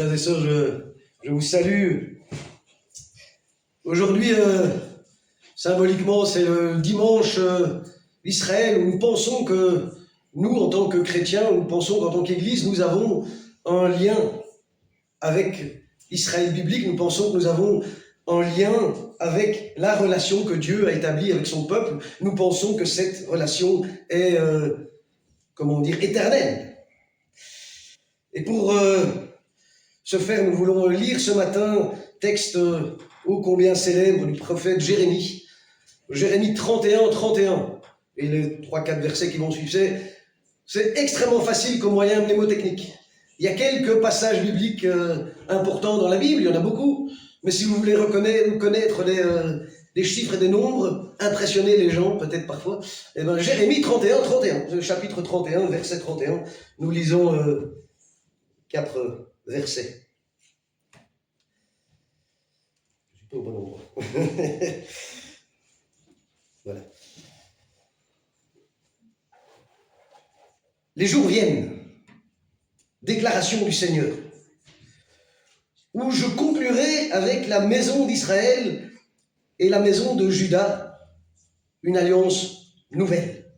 Frères et sœurs, je vous salue. Aujourd'hui, symboliquement, c'est le dimanche d'Israël où nous pensons que nous, en tant que chrétiens, nous pensons qu'en tant qu'Église, nous avons un lien avec Israël biblique. Nous pensons que nous avons un lien avec la relation que Dieu a établie avec son peuple. Nous pensons que cette relation est, éternelle. Et pour ce faire, nous voulons lire ce matin texte ô combien célèbre du prophète Jérémie. Jérémie 31. Et les 3-4 versets qui vont suivre, c'est extrêmement facile comme moyen mnémotechnique. Il y a quelques passages bibliques importants dans la Bible, il y en a beaucoup, mais si vous voulez connaître des chiffres et des nombres, impressionner les gens peut-être parfois, eh bien Jérémie 31, chapitre 31, verset 31, nous lisons 4 versets. Je suis pas au bon endroit. Voilà. Les jours viennent, déclaration du Seigneur, où je conclurai avec la maison d'Israël et la maison de Juda une alliance nouvelle.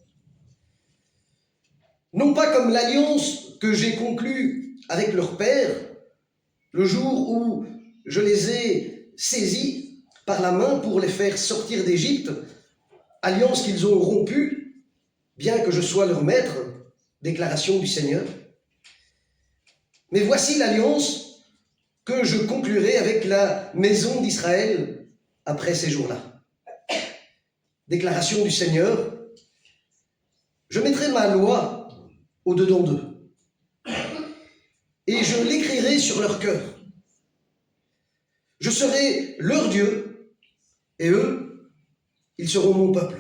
Non pas comme l'alliance que j'ai conclue avec leur père, le jour où je les ai saisis par la main pour les faire sortir d'Égypte, alliance qu'ils ont rompue, bien que je sois leur maître, déclaration du Seigneur. Mais voici l'alliance que je conclurai avec la maison d'Israël après ces jours-là. Déclaration du Seigneur, je mettrai ma loi au-dedans d'eux, et je l'écrirai sur leur cœur. Je serai leur Dieu, et eux, ils seront mon peuple.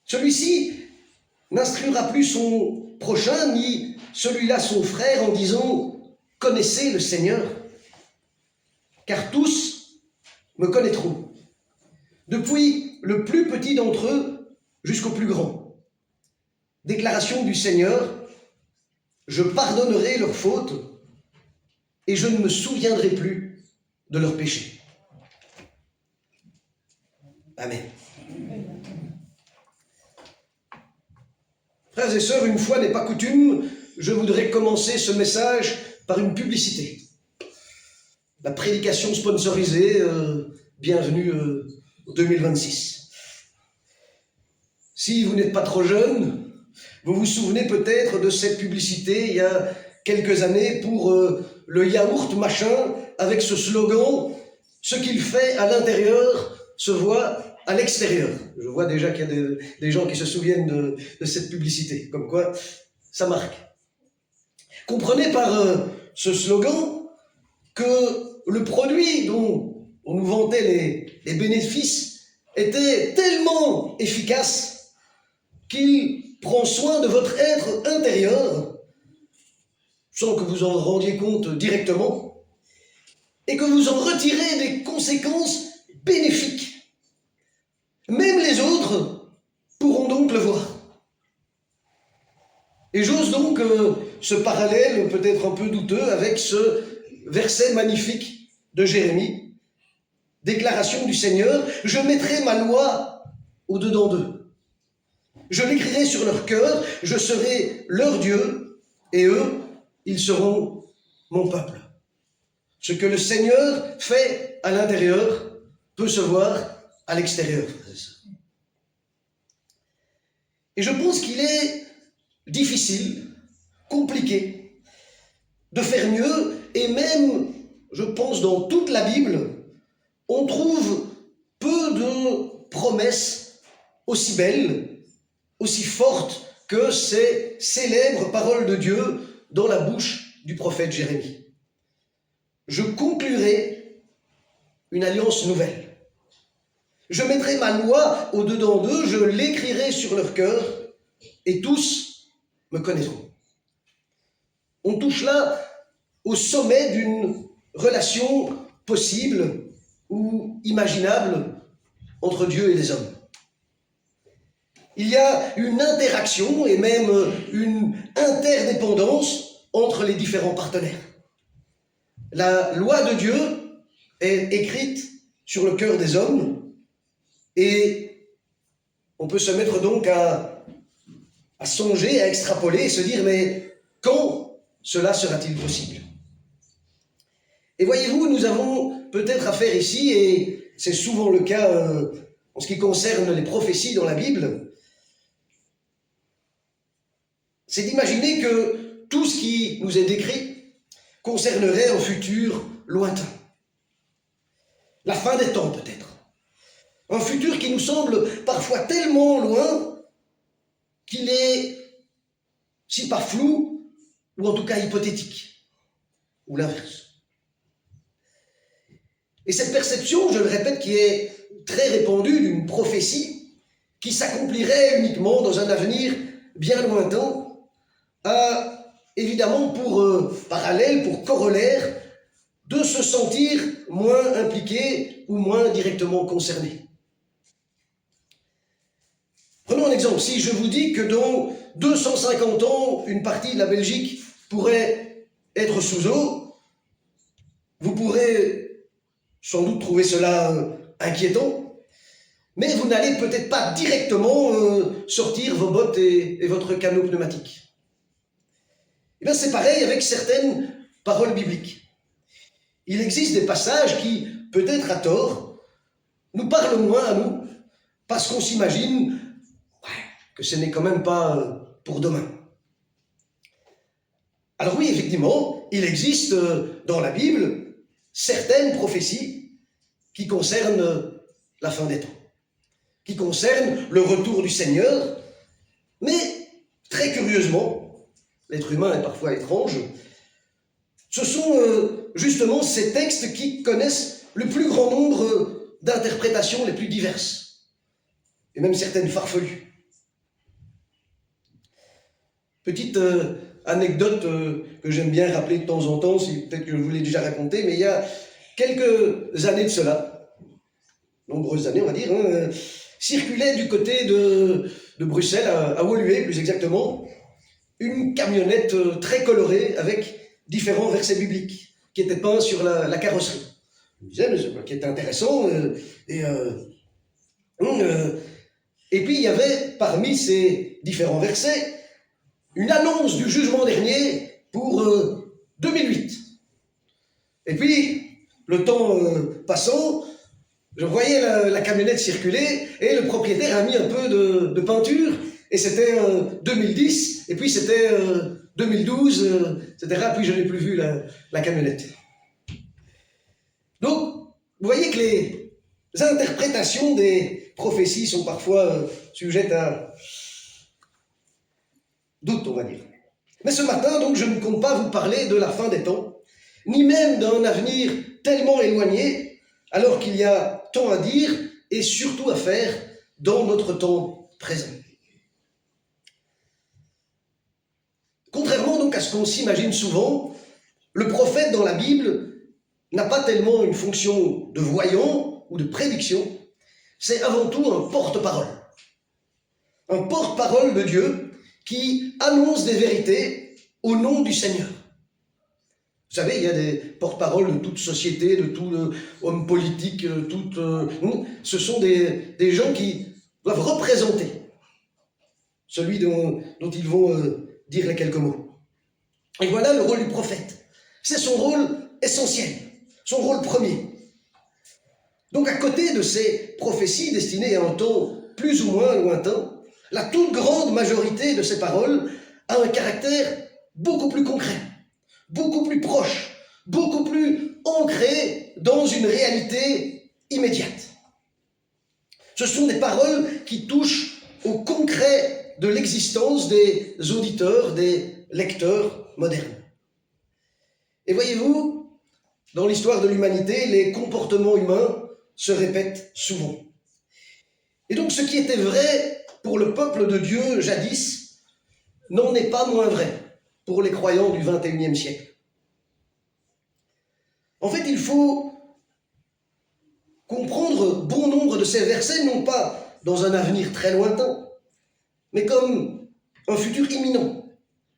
Celui-ci n'instruira plus son prochain, ni celui-là son frère, en disant « Connaissez le Seigneur », car tous me connaîtront, depuis le plus petit d'entre eux jusqu'au plus grand. Déclaration du Seigneur, je pardonnerai leurs fautes et je ne me souviendrai plus de leurs péchés. Amen. Frères et sœurs, une fois n'est pas coutume, je voudrais commencer ce message par une publicité. La prédication sponsorisée, bienvenue 2026. Si vous n'êtes pas trop jeune, vous vous souvenez peut-être de cette publicité il y a quelques années pour le yaourt machin, avec ce slogan « Ce qu'il fait à l'intérieur se voit à l'extérieur ». Je vois déjà qu'il y a des gens qui se souviennent de cette publicité, comme quoi ça marque. Comprenez par ce slogan que le produit dont on nous vantait les bénéfices était tellement efficace qu'il prend soin de votre être intérieur sans que vous en rendiez compte directement et que vous en retirez des conséquences bénéfiques. Même les autres pourront donc le voir. Et j'ose donc ce parallèle peut-être un peu douteux avec ce verset magnifique de Jérémie. Déclaration du Seigneur, je mettrai ma loi au-dedans d'eux. Je l'écrirai sur leur cœur, je serai leur Dieu, et eux, ils seront mon peuple. Ce que le Seigneur fait à l'intérieur peut se voir à l'extérieur. Et je pense qu'il est difficile, compliqué, de faire mieux, et même, je pense, dans toute la Bible, on trouve peu de promesses aussi belles, aussi fortes que ces célèbres paroles de Dieu dans la bouche du prophète Jérémie. Je conclurai une alliance nouvelle. Je mettrai ma loi au-dedans d'eux, je l'écrirai sur leur cœur, et tous me connaîtront. On touche là au sommet d'une relation possible ou imaginable entre Dieu et les hommes. Il y a une interaction et même une interdépendance entre les différents partenaires. La loi de Dieu est écrite sur le cœur des hommes et on peut se mettre donc à songer, à extrapoler et se dire mais quand cela sera-t-il possible? Et voyez-vous, nous avons peut-être affaire ici, et c'est souvent le cas en ce qui concerne les prophéties dans la Bible, c'est d'imaginer que tout ce qui nous est décrit concernerait un futur lointain. La fin des temps peut-être. Un futur qui nous semble parfois tellement loin qu'il est, si pas flou, ou en tout cas hypothétique, ou l'inverse. Et cette perception, je le répète, qui est très répandue d'une prophétie qui s'accomplirait uniquement dans un avenir bien lointain, a évidemment pour parallèle, pour corollaire, de se sentir moins impliqué ou moins directement concerné. Prenons un exemple. Si je vous dis que dans 250 ans, une partie de la Belgique pourrait être sous eau, vous pourrez sans doute trouver cela inquiétant, mais vous n'allez peut-être pas directement sortir vos bottes et votre canot pneumatique. Et bien c'est pareil avec certaines paroles bibliques. Il existe des passages qui, peut-être à tort, nous parlent moins à nous, parce qu'on s'imagine que ce n'est quand même pas pour demain. Alors oui, effectivement, il existe dans la Bible certaines prophéties qui concernent la fin des temps, qui concernent le retour du Seigneur, mais très curieusement, l'être humain est parfois étrange, ce sont justement ces textes qui connaissent le plus grand nombre d'interprétations les plus diverses, et même certaines farfelues. Petite anecdote que j'aime bien rappeler de temps en temps, peut-être que je vous l'ai déjà raconté, mais il y a quelques années de cela, nombreuses années on va dire, circulait du côté de Bruxelles, à Woluwe plus exactement, une camionnette très colorée avec différents versets bibliques qui étaient peints sur la carrosserie. Je me disais, mais ce qui était intéressant, et puis il y avait parmi ces différents versets une annonce du jugement dernier pour 2008. Et puis, le temps passant, je voyais la camionnette circuler et le propriétaire a mis un peu de peinture et c'était 2010 et puis c'était 2012, etc. Puis je n'ai plus vu la camionnette. Donc, vous voyez que les interprétations des prophéties sont parfois sujettes à doute, on va dire. Mais ce matin, donc, je ne compte pas vous parler de la fin des temps, ni même d'un avenir tellement éloigné, alors qu'il y a tant à dire et surtout à faire dans notre temps présent. Contrairement donc à ce qu'on s'imagine souvent, le prophète dans la Bible n'a pas tellement une fonction de voyant ou de prédiction, c'est avant tout un porte-parole. Un porte-parole de Dieu qui annonce des vérités au nom du Seigneur. Vous savez, il y a des porte-paroles de toute société, de tout homme politique, ce sont des gens qui doivent représenter celui dont ils vont dire les quelques mots. Et voilà le rôle du prophète. C'est son rôle essentiel, son rôle premier. Donc à côté de ces prophéties destinées à un temps plus ou moins lointain, la toute grande majorité de ces paroles a un caractère beaucoup plus concret, beaucoup plus proche, beaucoup plus ancré dans une réalité immédiate. Ce sont des paroles qui touchent au concret de l'existence des auditeurs, des lecteurs modernes. Et voyez-vous, dans l'histoire de l'humanité, les comportements humains se répètent souvent. Et donc ce qui était vrai pour le peuple de Dieu jadis n'en est pas moins vrai pour les croyants du XXIe siècle. En fait, il faut comprendre bon nombre de ces versets, non pas dans un avenir très lointain, mais comme un futur imminent.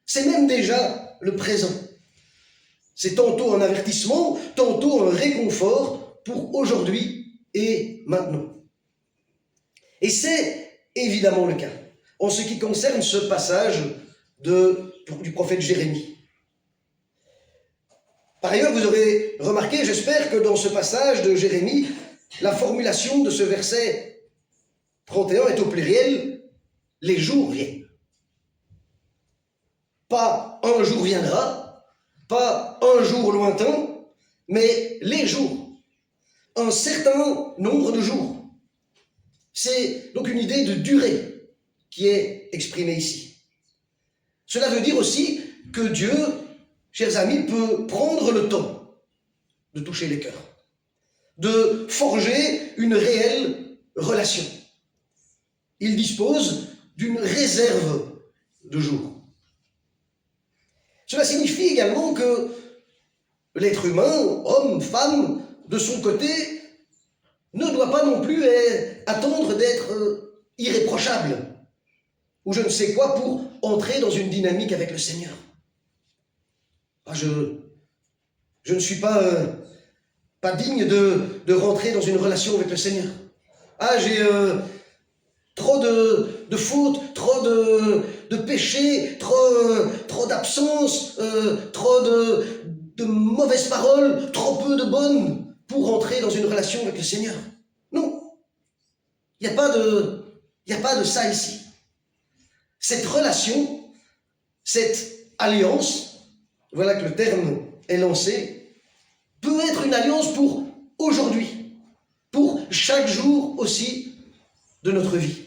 C'est même déjà le présent. C'est tantôt un avertissement, tantôt un réconfort pour aujourd'hui et maintenant. Et c'est évidemment le cas en ce qui concerne ce passage du prophète Jérémie. Par ailleurs, vous aurez remarqué, j'espère, que dans ce passage de Jérémie, la formulation de ce verset 31 est au pluriel, les jours viennent. Pas un jour viendra, pas un jour lointain, mais les jours, un certain nombre de jours. C'est donc une idée de durée qui est exprimée ici. Cela veut dire aussi que Dieu, chers amis, peut prendre le temps de toucher les cœurs, de forger une réelle relation. Il dispose d'une réserve de jours. Cela signifie également que l'être humain, homme, femme, de son côté, ne doit pas non plus attendre d'être irréprochable ou je ne sais quoi pour entrer dans une dynamique avec le Seigneur. Je ne suis pas digne de rentrer dans une relation avec le Seigneur. J'ai trop de fautes, trop de péchés, trop d'absences, trop de mauvaises paroles, trop peu de bonnes pour entrer dans une relation avec le Seigneur. Non, il n'y a pas de ça ici. Cette relation, cette alliance, voilà que le terme est lancé, peut être une alliance pour aujourd'hui, pour chaque jour aussi de notre vie.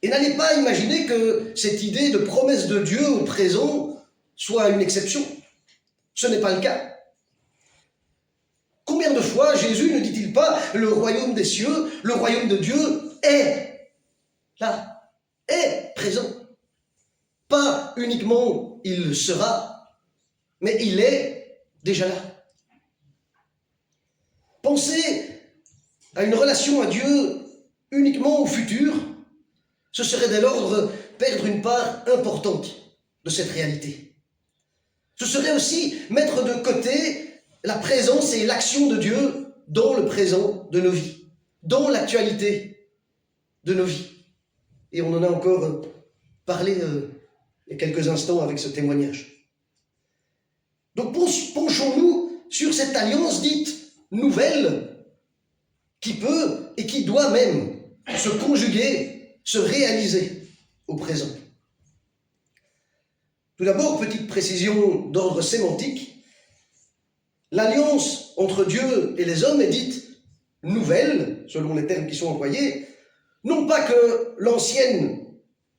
Et n'allez pas imaginer que cette idée de promesse de Dieu au présent soit une exception. Ce n'est pas le cas. Combien de fois Jésus ne dit-il pas « le royaume des cieux, le royaume de Dieu est là, est présent ». Pas uniquement il sera, mais il est déjà là. Penser à une relation à Dieu uniquement au futur, ce serait dès lors perdre une part importante de cette réalité. Ce serait aussi mettre de côté la présence et l'action de Dieu dans le présent de nos vies, dans l'actualité de nos vies. Et on en a encore parlé il y a quelques instants avec ce témoignage. Donc penchons-nous sur cette alliance dite nouvelle qui peut et qui doit même se conjuguer, se réaliser au présent. Tout d'abord, petite précision d'ordre sémantique. L'alliance entre Dieu et les hommes est dite nouvelle, selon les termes qui sont employés, non pas que l'ancienne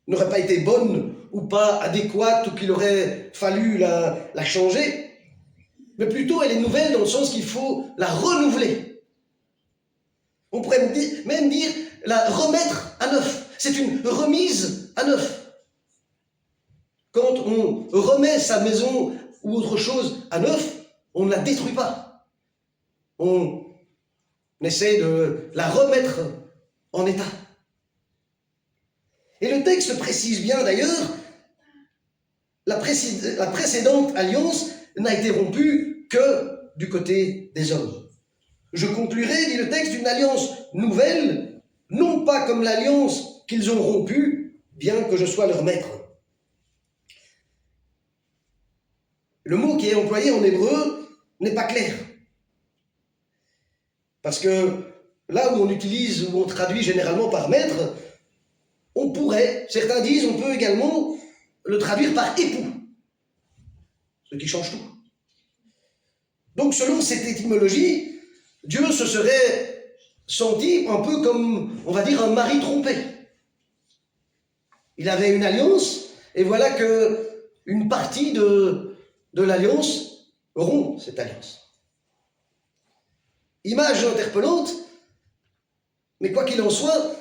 n'aurait pas été bonne ou pas adéquate ou qu'il aurait fallu la changer, mais plutôt elle est nouvelle dans le sens qu'il faut la renouveler. On pourrait même dire la remettre à neuf. C'est une remise à neuf. Quand on remet sa maison ou autre chose à neuf, on ne la détruit pas. On essaie de la remettre en état. Et le texte précise bien d'ailleurs, la précédente alliance n'a été rompue que du côté des hommes. Je conclurai, dit le texte, d'une alliance nouvelle, non pas comme l'alliance qu'ils ont rompue, bien que je sois leur maître. Le mot qui est employé en hébreu n'est pas clair. Parce que là où on utilise, où on traduit généralement par maître, on pourrait, certains disent, on peut également le traduire par époux. Ce qui change tout. Donc selon cette étymologie, Dieu se serait senti un peu comme, on va dire, un mari trompé. Il avait une alliance, et voilà que une partie de l'alliance rompt cette alliance. Image interpellante, mais quoi qu'il en soit,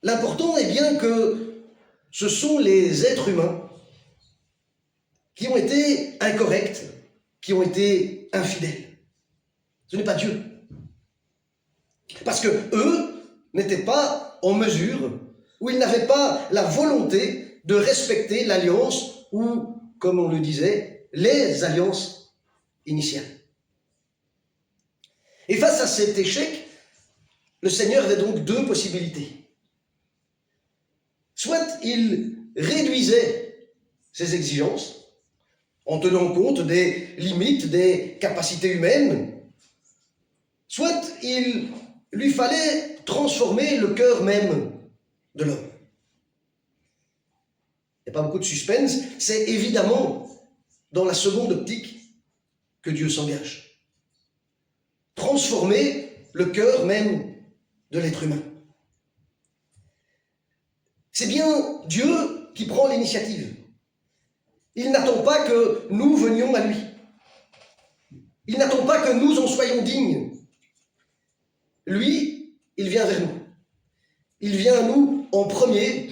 l'important est bien que ce sont les êtres humains qui ont été incorrects, qui ont été infidèles. Ce n'est pas Dieu. Parce que eux n'étaient pas en mesure, ou ils n'avaient pas la volonté de respecter l'alliance ou, comme on le disait, les alliances initiales. Et face à cet échec, le Seigneur avait donc deux possibilités. Soit il réduisait ses exigences en tenant compte des limites, des capacités humaines, soit il lui fallait transformer le cœur même de l'homme. Il n'y a pas beaucoup de suspense, c'est évidemment dans la seconde optique que Dieu s'engage. Transformer le cœur même de l'être humain. C'est bien Dieu qui prend l'initiative. Il n'attend pas que nous venions à lui. Il n'attend pas que nous en soyons dignes. Lui, il vient vers nous. Il vient à nous en premier,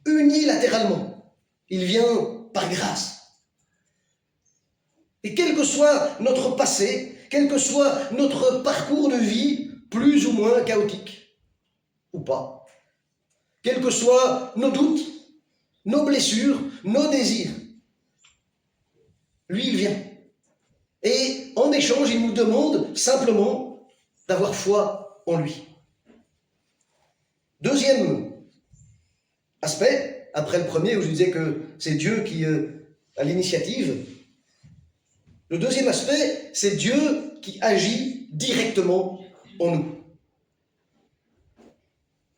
unilatéralement. Il vient par grâce. Et quel que soit notre passé, quel que soit notre parcours de vie, plus ou moins chaotique, ou pas, quels que soient nos doutes, nos blessures, nos désirs, lui, il vient. Et en échange, il nous demande simplement d'avoir foi en lui. Deuxième aspect, après le premier où je disais que c'est Dieu qui a l'initiative, le deuxième aspect, c'est Dieu qui agit directement en nous.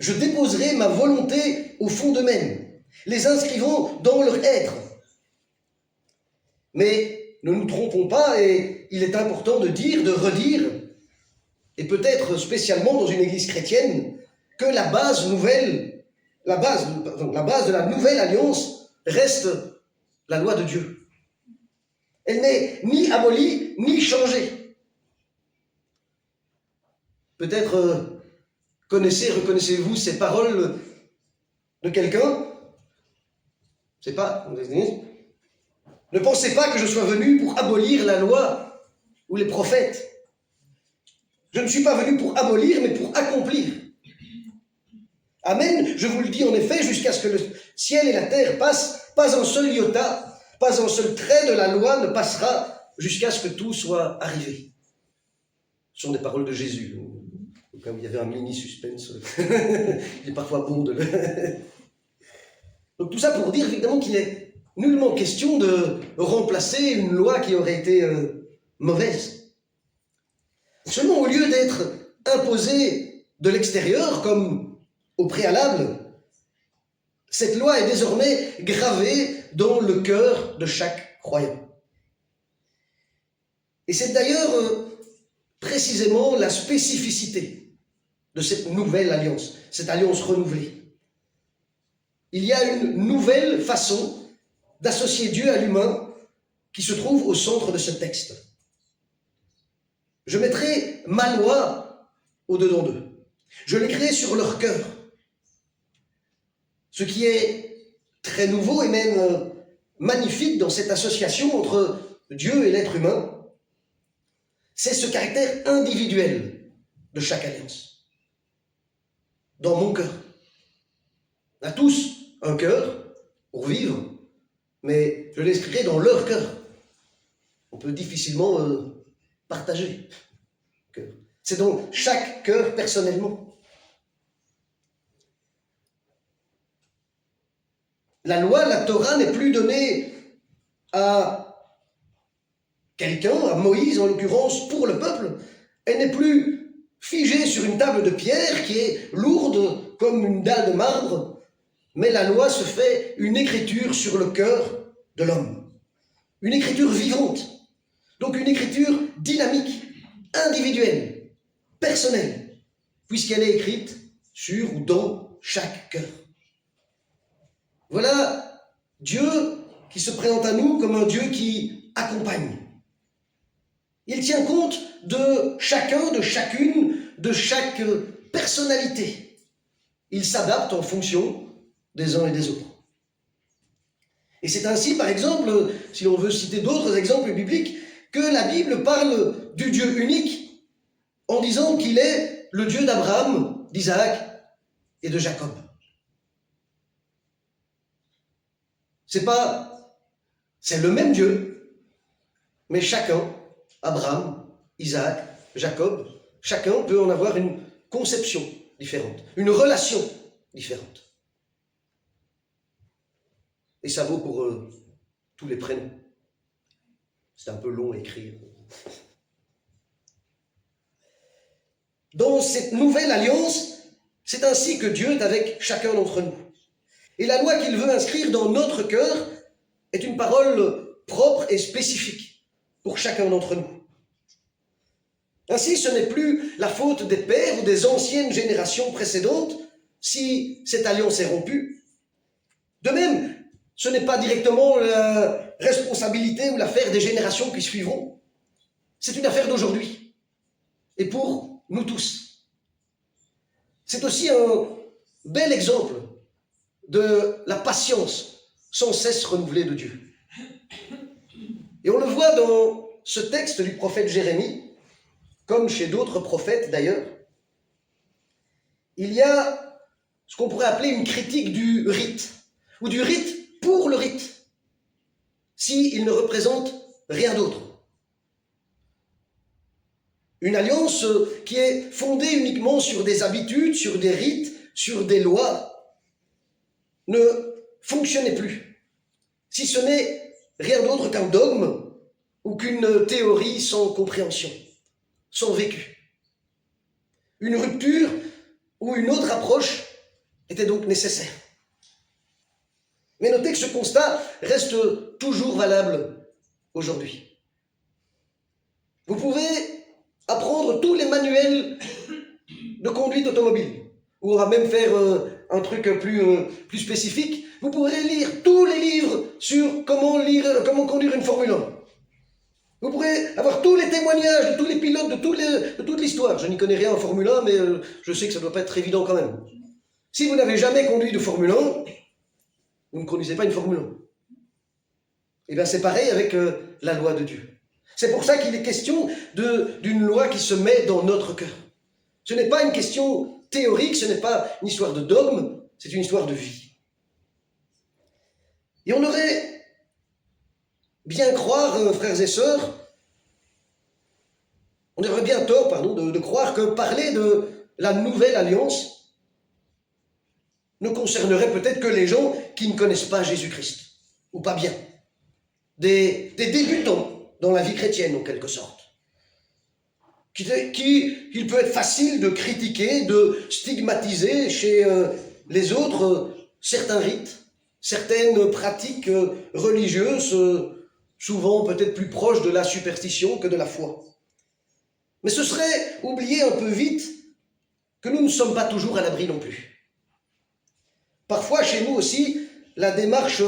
Je déposerai ma volonté au fond d'eux-mêmes, les inscrivant dans leur être. Mais ne nous trompons pas, et il est important de dire, de redire, et peut-être spécialement dans une église chrétienne, que la base de la nouvelle alliance reste la loi de Dieu. Elle n'est ni abolie, ni changée. Peut-être reconnaissez-vous ces paroles de quelqu'un? C'est pas... Ne pensez pas que je sois venu pour abolir la loi ou les prophètes. Je ne suis pas venu pour abolir, mais pour accomplir. Amen, je vous le dis en effet, jusqu'à ce que le ciel et la terre passent, pas un seul iota, pas un seul trait de la loi ne passera jusqu'à ce que tout soit arrivé. Ce sont des paroles de Jésus. Comme il y avait un mini suspense, il est parfois bon de le... Donc tout ça pour dire évidemment qu'il est nullement question de remplacer une loi qui aurait été mauvaise. Seulement, au lieu d'être imposée de l'extérieur, comme au préalable, cette loi est désormais gravée dans le cœur de chaque croyant. Et c'est d'ailleurs précisément la spécificité de cette nouvelle alliance, cette alliance renouvelée. Il y a une nouvelle façon d'associer Dieu à l'humain qui se trouve au centre de ce texte. Je mettrai ma loi au-dedans d'eux. Je l'écrirai sur leur cœur. Ce qui est très nouveau et même magnifique dans cette association entre Dieu et l'être humain, c'est ce caractère individuel de chaque alliance. Dans mon cœur. On a tous un cœur pour vivre, mais je l'inscrirai dans leur cœur. On peut difficilement partager. C'est donc chaque cœur personnellement. La loi, la Torah n'est plus donnée à quelqu'un, à Moïse en l'occurrence, pour le peuple. Elle n'est plus figée sur une table de pierre qui est lourde comme une dalle de marbre, mais la loi se fait une écriture sur le cœur de l'homme. Une écriture vivante, donc une écriture dynamique, individuelle, personnelle, puisqu'elle est écrite sur ou dans chaque cœur. Voilà Dieu qui se présente à nous comme un Dieu qui accompagne. Il tient compte de chacun, de chacune, de chaque personnalité. Il s'adapte en fonction des uns et des autres. Et c'est ainsi, par exemple, si on veut citer d'autres exemples bibliques, que la Bible parle du Dieu unique en disant qu'il est le Dieu d'Abraham, d'Isaac et de Jacob. C'est le même Dieu, mais chacun, Abraham, Isaac, Jacob, chacun peut en avoir une conception différente, une relation différente. Et ça vaut pour tous les prénoms. C'est un peu long à écrire. Dans cette nouvelle alliance, c'est ainsi que Dieu est avec chacun d'entre nous. Et la loi qu'il veut inscrire dans notre cœur est une parole propre et spécifique pour chacun d'entre nous. Ainsi, ce n'est plus la faute des pères ou des anciennes générations précédentes si cette alliance est rompue. De même, ce n'est pas directement la responsabilité ou l'affaire des générations qui suivront. C'est une affaire d'aujourd'hui. Et pour nous tous. C'est aussi un bel exemple de la patience sans cesse renouvelée de Dieu. Et on le voit dans ce texte du prophète Jérémie, comme chez d'autres prophètes d'ailleurs. Il y a ce qu'on pourrait appeler une critique du rite, ou du rite pour le rite, s'il ne représente rien d'autre. Une alliance qui est fondée uniquement sur des habitudes, sur des rites, sur des lois, ne fonctionnait plus, si ce n'est rien d'autre qu'un dogme ou qu'une théorie sans compréhension, sans vécu. Une rupture ou une autre approche était donc nécessaire. Mais notez que ce constat reste toujours valable aujourd'hui. Vous pouvez apprendre tous les manuels de conduite automobile, ou on va même faire un truc plus spécifique. Vous pourrez lire tous les livres sur comment conduire une Formule 1. Vous pourrez avoir tous les témoignages de tous les pilotes de toute l'histoire. Je n'y connais rien en Formule 1, mais je sais que ça ne doit pas être évident quand même. Si vous n'avez jamais conduit de Formule 1, vous ne conduisez pas une Formule 1. Et bien c'est pareil avec la loi de Dieu. C'est pour ça qu'il est question d'une loi qui se met dans notre cœur. Ce n'est pas une question théorique, ce n'est pas une histoire de dogme, c'est une histoire de vie. Et on aurait bien croire, frères et sœurs, on aurait bien tort, de croire que parler de la nouvelle alliance ne concernerait peut-être que les gens qui ne connaissent pas Jésus-Christ, ou pas bien. Des débutants dans la vie chrétienne, en quelque sorte. Qu'il peut être facile de critiquer, de stigmatiser chez les autres certains rites, certaines pratiques religieuses, souvent peut-être plus proches de la superstition que de la foi. Mais ce serait oublier un peu vite que nous ne sommes pas toujours à l'abri non plus. Parfois, chez nous aussi, la démarche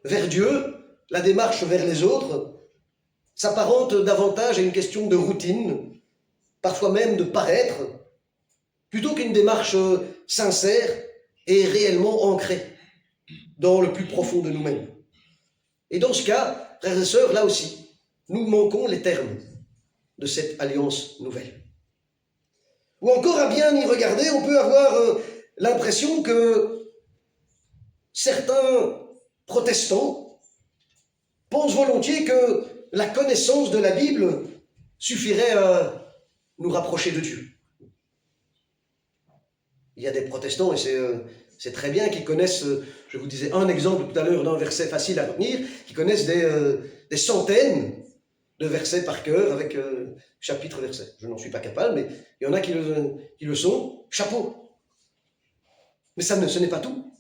vers Dieu, la démarche vers les autres, s'apparente davantage à une question de routine, parfois même de paraître, plutôt qu'une démarche sincère et réellement ancrée dans le plus profond de nous-mêmes. Et dans ce cas, frères et sœurs, là aussi, nous manquons les termes de cette alliance nouvelle. Ou encore, à bien y regarder, on peut avoir l'impression que certains protestants pensent volontiers que la connaissance de la Bible suffirait à nous rapprocher de Dieu. Il y a des protestants, et c'est très bien, qui connaissent, je vous disais un exemple tout à l'heure d'un verset facile à retenir, qui connaissent des centaines de versets par cœur avec chapitre verset. Je n'en suis pas capable, mais il y en a qui le sont. Chapeau. Mais ce n'est pas tout.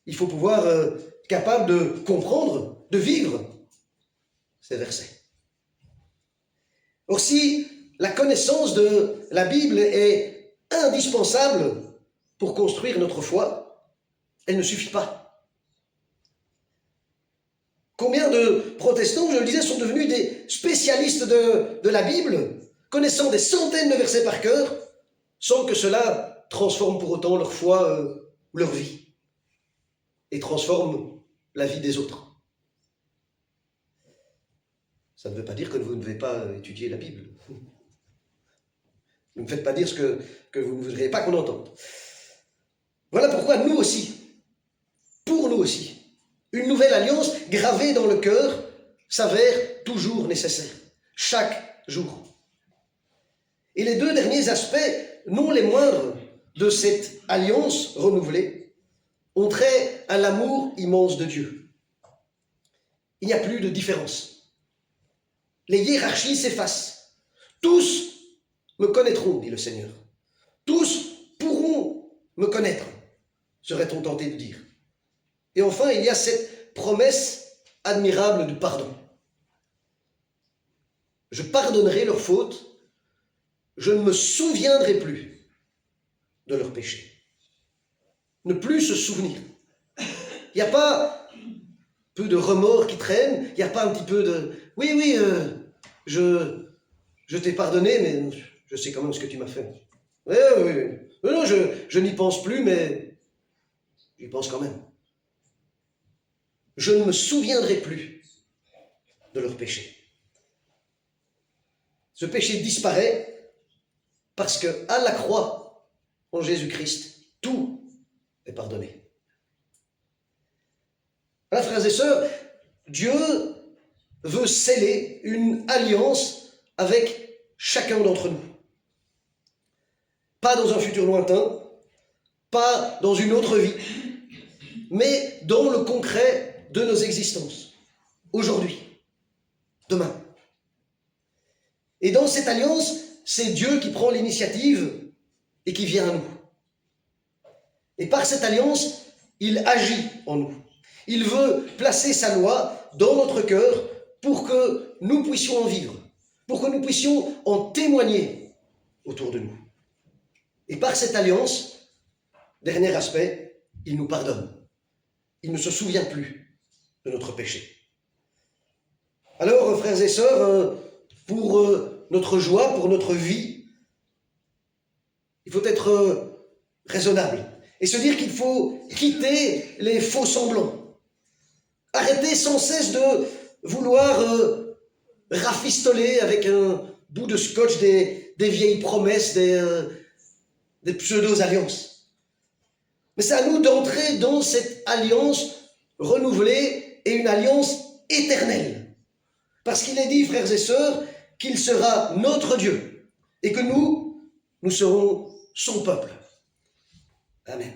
Il faut pouvoir être capable de comprendre, de vivre ces versets. Or, si la connaissance de la Bible est indispensable pour construire notre foi, elle ne suffit pas. Combien de protestants, je le disais, sont devenus des spécialistes de la Bible, connaissant des centaines de versets par cœur, sans que cela transforme pour autant leur foi ou leur vie, et transforme la vie des autres. Ça ne veut pas dire que vous ne devez pas étudier la Bible. Ne me faites pas dire ce que vous ne voudriez pas qu'on entende. Voilà pourquoi nous aussi, pour nous aussi, Une nouvelle alliance gravée dans le cœur s'avère toujours nécessaire, chaque jour. Et les deux derniers aspects, non les moindres, de cette alliance renouvelée, ont trait à l'amour immense de Dieu. Il n'y a plus de différence. Les hiérarchies s'effacent. Tous me connaîtront, dit le Seigneur. Tous pourront me connaître, serait-on tenté de dire. Et enfin, il y a cette promesse admirable du pardon. Je pardonnerai leurs fautes, je ne me souviendrai plus de leurs péchés. Ne plus se souvenir. Il n'y a pas peu de remords qui traînent, il n'y a pas un petit peu de « oui, je t'ai pardonné, mais je sais quand même ce que tu m'as fait. » Oui. Non, je n'y pense plus, mais j'y pense quand même. Je ne me souviendrai plus de leurs péchés. Ce péché disparaît parce que à la croix, en Jésus-Christ, tout est pardonné. Voilà, frères et sœurs, Dieu veut sceller une alliance avec chacun d'entre nous. Pas dans un futur lointain, pas dans une autre vie, mais dans le concret de nos existences, aujourd'hui, demain. Et dans cette alliance, c'est Dieu qui prend l'initiative et qui vient à nous. Et par cette alliance, il agit en nous. Il veut placer sa loi dans notre cœur pour que nous puissions en vivre, pour que nous puissions en témoigner autour de nous. Et par cette alliance, dernier aspect, il nous pardonne. Il ne se souvient plus de notre péché. Alors, frères et sœurs, pour notre joie, pour notre vie, il faut être raisonnable et se dire qu'il faut quitter les faux semblants. Arrêter sans cesse de vouloir rafistoler avec un bout de scotch des vieilles promesses, des pseudo-alliances. Mais c'est à nous d'entrer dans cette alliance renouvelée et une alliance éternelle. Parce qu'il est dit, frères et sœurs, qu'il sera notre Dieu et que nous serons son peuple. Amen.